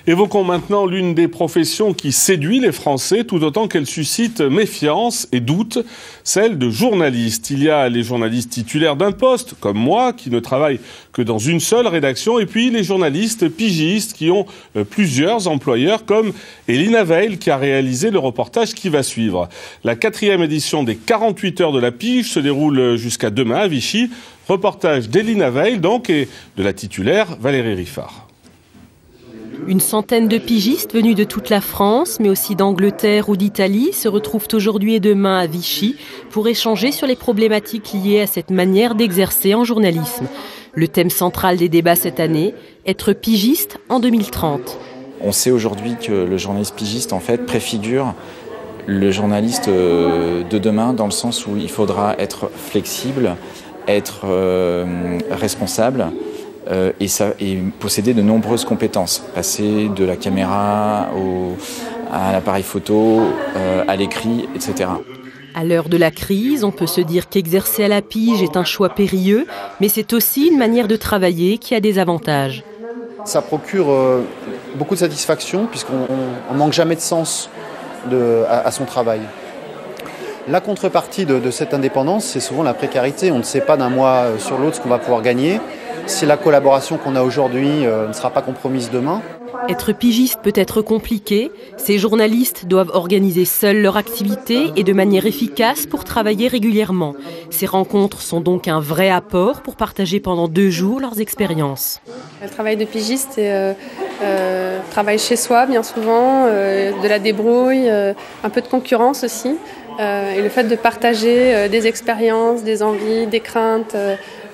Évoquons maintenant l'une des professions qui séduit les Français tout autant qu'elle suscite méfiance et doute, celle de journaliste. Il y a les journalistes titulaires d'un poste, comme moi, qui ne travaillent que dans une seule rédaction, et puis les journalistes pigistes qui ont plusieurs employeurs, comme Elina Veil qui a réalisé le reportage qui va suivre. La 4e édition des 48 heures de la pige se déroule jusqu'à demain à Vichy. Reportage d'Elina Veil donc et de la titulaire Valérie Riffard. Une centaine de pigistes venus de toute la France, mais aussi d'Angleterre ou d'Italie, se retrouvent aujourd'hui et demain à Vichy pour échanger sur les problématiques liées à cette manière d'exercer en journalisme. Le thème central des débats cette année, être pigiste en 2030. On sait aujourd'hui que le journaliste pigiste en fait préfigure le journaliste de demain, dans le sens où il faudra être flexible, être responsable et posséder de nombreuses compétences. Passer de la caméra à l'appareil photo, à l'écrit, etc. À l'heure de la crise, on peut se dire qu'exercer à la pige est un choix périlleux, mais c'est aussi une manière de travailler qui a des avantages. Ça procure beaucoup de satisfaction puisqu'on ne manque jamais de sens à son travail. La contrepartie de cette indépendance, c'est souvent la précarité. On ne sait pas d'un mois sur l'autre ce qu'on va pouvoir gagner. Si la collaboration qu'on a aujourd'hui ne sera pas compromise demain. Être pigiste peut être compliqué. Ces journalistes doivent organiser seuls leur activité et de manière efficace pour travailler régulièrement. Ces rencontres sont donc un vrai apport pour partager pendant 2 jours leurs expériences. Le travail de pigiste, c'est travail chez soi bien souvent, de la débrouille, un peu de concurrence aussi. Et le fait de partager des expériences, des envies, des craintes,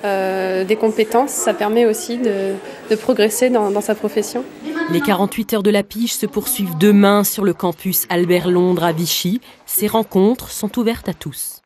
des compétences, ça permet aussi de progresser dans sa profession. Les 48 heures de la pige se poursuivent demain sur le campus Albert Londres à Vichy. Ces rencontres sont ouvertes à tous.